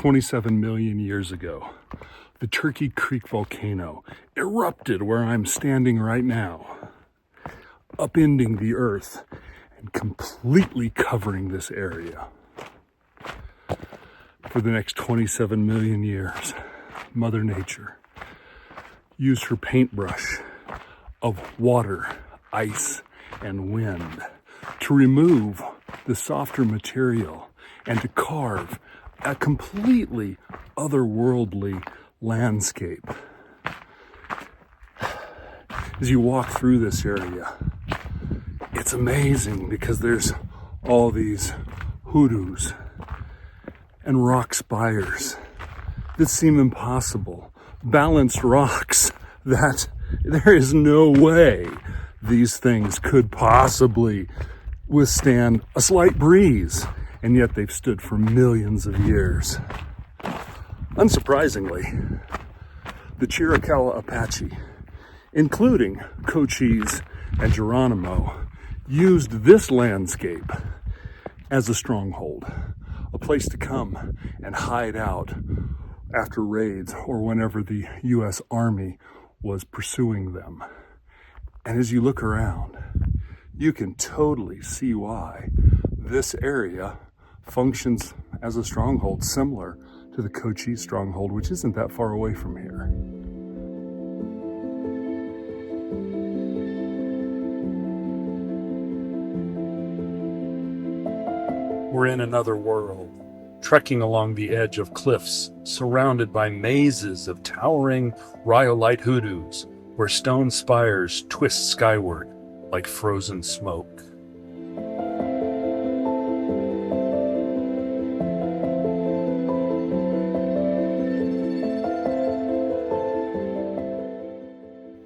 27 million years ago, the Turkey Creek volcano erupted where I'm standing right now, upending the earth and completely covering this area. For the next 27 million years, Mother Nature used her paintbrush of water, ice, and wind to remove the softer material and to carve a completely otherworldly landscape. As you walk through this area, it's amazing because there's all these hoodoos and rock spires that seem impossible, balanced rocks that there is no way these things could possibly withstand a slight breeze, and yet they've stood for millions of years. Unsurprisingly, the Chiricahua Apache, including Cochise and Geronimo, used this landscape as a stronghold, a place to come and hide out after raids or whenever the U.S. Army was pursuing them. And as you look around, you can totally see why this area functions as a stronghold similar to the Cochise stronghold, which isn't that far away from here. We're in another world, trekking along the edge of cliffs, surrounded by mazes of towering rhyolite hoodoos, where stone spires twist skyward like frozen smoke.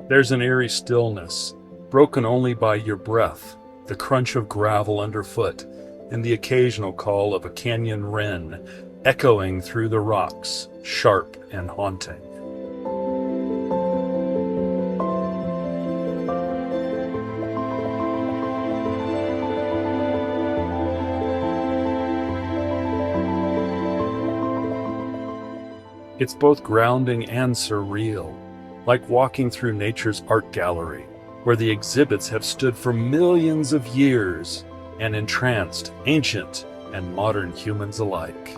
There's an eerie stillness, broken only by your breath, the crunch of gravel underfoot, and the occasional call of a canyon wren echoing through the rocks, sharp and haunting. It's both grounding and surreal, like walking through nature's art gallery, where the exhibits have stood for millions of years and entranced ancient and modern humans alike.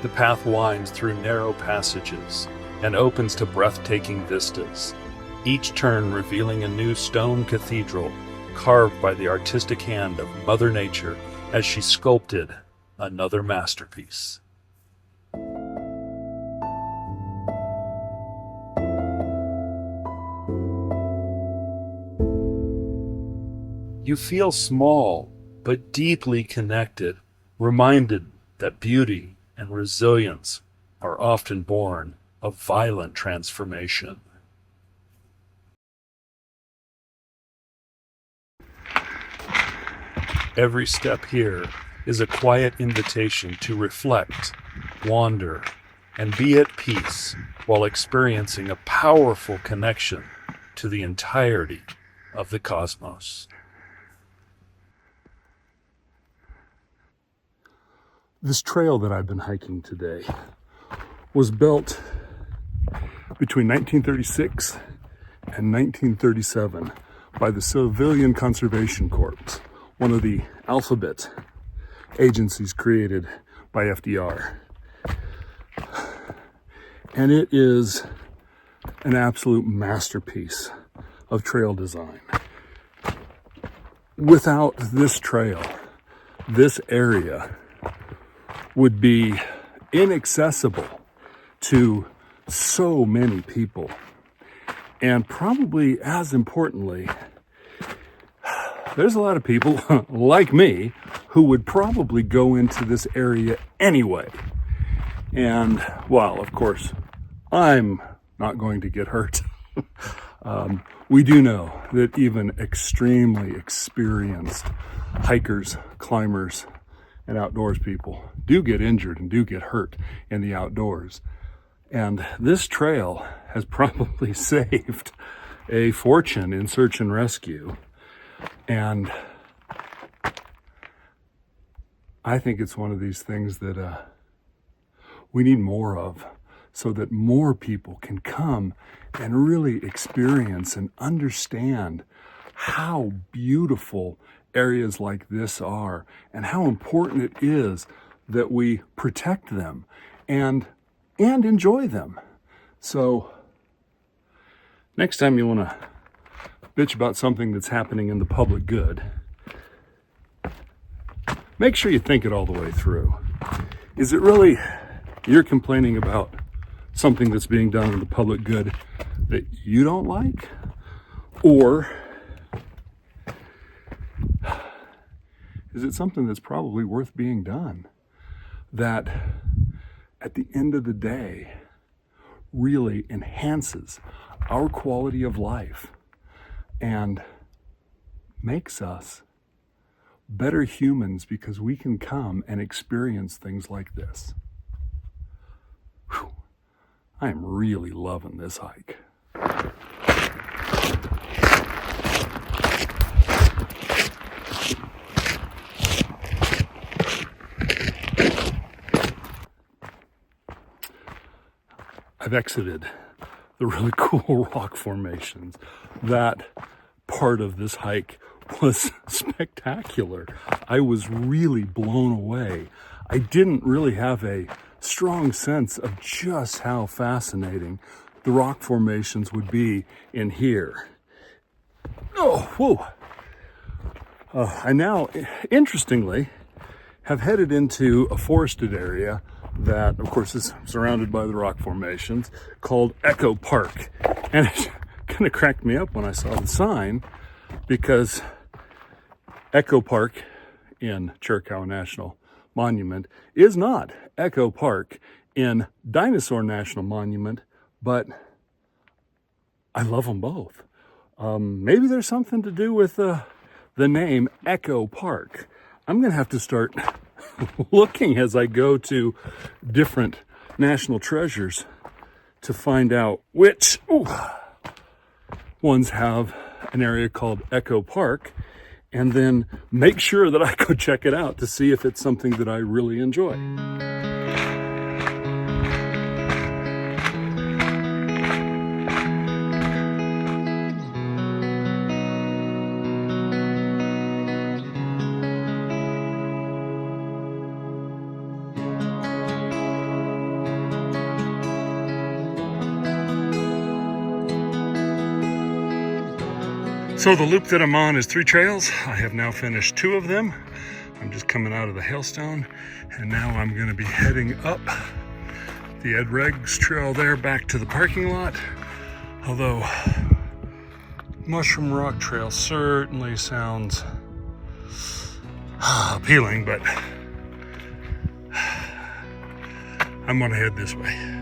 The path winds through narrow passages and opens to breathtaking vistas, each turn revealing a new stone cathedral carved by the artistic hand of Mother Nature as she sculpted another masterpiece. You feel small, but deeply connected, reminded that beauty and resilience are often born of violent transformation. Every step here is a quiet invitation to reflect, wander, and be at peace while experiencing a powerful connection to the entirety of the cosmos. This trail that I've been hiking today was built between 1936 and 1937 by the Civilian Conservation Corps, one of the alphabet agencies created by FDR. And it is an absolute masterpiece of trail design. Without this trail, this area would be inaccessible to so many people. And probably as importantly, there's a lot of people like me who would probably go into this area anyway. And while, of course, I'm not going to get hurt, we do know that even extremely experienced hikers, climbers, and outdoors people do get injured and do get hurt in the outdoors. And this trail has probably saved a fortune in search and rescue. And I think it's one of these things that we need more of, so that more people can come and really experience and understand how beautiful areas like this are and how important it is that we protect them and enjoy them. So next time you want to bitch about something that's happening in the public good, make sure you think it all the way through. Is it really you're complaining about something that's being done in the public good that you don't like? Or is it something that's probably worth being done, that at the end of the day really enhances our quality of life and makes us better humans because we can come and experience things like this? Whew. I am really loving this hike. I've exited the really cool rock formations. That part of this hike was spectacular. I was really blown away. I didn't really have a strong sense of just how fascinating the rock formations would be in here. Oh, whoa. I now, interestingly, have headed into a forested area that, of course, is surrounded by the rock formations, called Echo Park. And it kind of cracked me up when I saw the sign, because Echo Park in Chiricahua National Monument is not Echo Park in Dinosaur National Monument, but I love them both. Maybe there's something to do with the name Echo Park. I'm going to have to start looking as I go to different national treasures to find out which ones have an area called Echo Park, and then make sure that I go check it out to see if it's something that I really enjoy. So the loop that I'm on is 3 trails. I have now finished 2 of them. I'm just coming out of the hailstone, and now I'm going to be heading up the Ed Reggs trail there back to the parking lot. Although Mushroom Rock Trail certainly sounds appealing, but I'm going to head this way.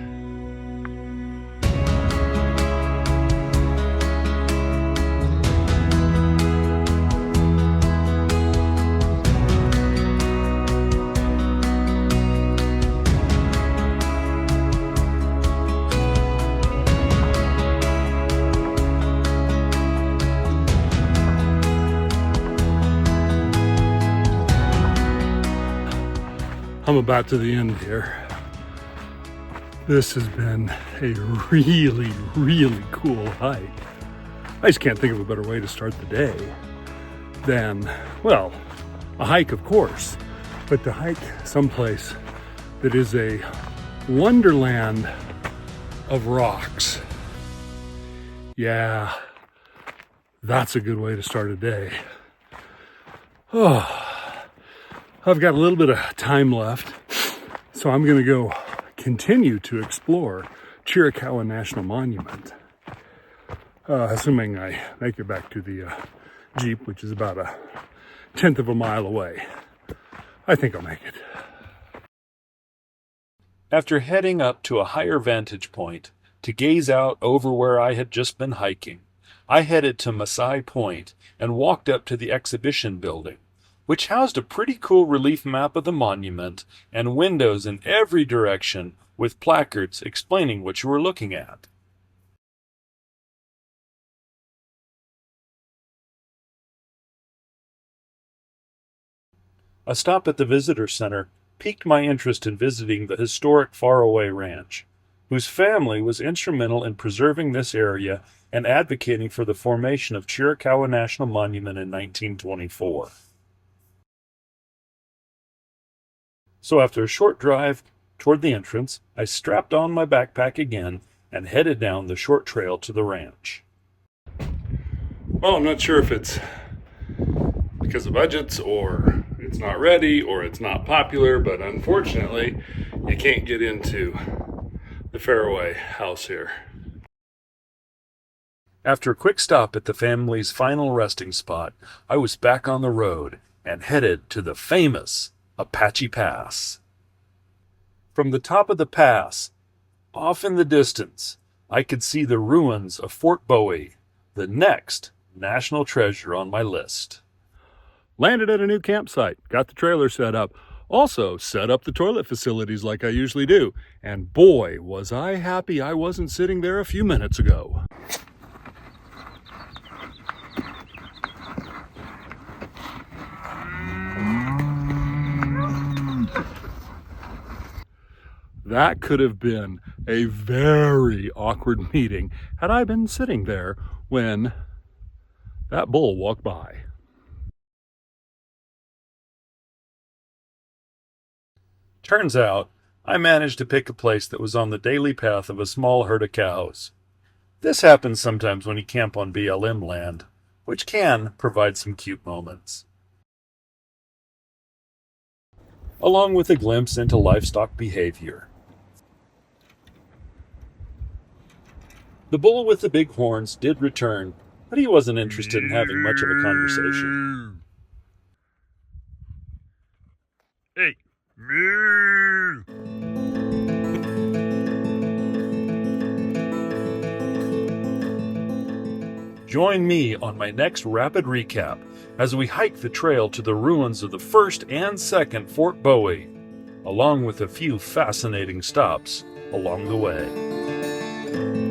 I'm about to the end here. This has been a really, really cool hike. I just can't think of a better way to start the day than, well, a hike, of course, but to hike someplace that is a wonderland of rocks. Yeah, that's a good way to start a day. Oh. I've got a little bit of time left, so I'm going to go continue to explore Chiricahua National Monument, assuming I make it back to the Jeep, which is about a 1/10 of a mile away. I think I'll make it. After heading up to a higher vantage point to gaze out over where I had just been hiking, I headed to Masai Point and walked up to the exhibition building, which housed a pretty cool relief map of the monument and windows in every direction with placards explaining what you were looking at. A stop at the visitor center piqued my interest in visiting the historic Faraway Ranch, whose family was instrumental in preserving this area and advocating for the formation of Chiricahua National Monument in 1924. So after a short drive toward the entrance, I strapped on my backpack again and headed down the short trail to the ranch. Well, I'm not sure if it's because of budgets or it's not ready or it's not popular, but unfortunately you can't get into the Faraway house here. After a quick stop at the family's final resting spot, I was back on the road and headed to the famous Apache Pass. From the top of the pass, off in the distance, I could see the ruins of Fort Bowie, the next national treasure on my list. Landed at a new campsite, got the trailer set up, also set up the toilet facilities like I usually do, and boy, was I happy I wasn't sitting there a few minutes ago. That could have been a very awkward meeting had I been sitting there when that bull walked by. Turns out, I managed to pick a place that was on the daily path of a small herd of cows. This happens sometimes when you camp on BLM land, which can provide some cute moments. Along with a glimpse into livestock behavior. The bull with the big horns did return, but he wasn't interested in having much of a conversation. Hey, moo! Join me on my next rapid recap as we hike the trail to the ruins of the first and second Fort Bowie, along with a few fascinating stops along the way.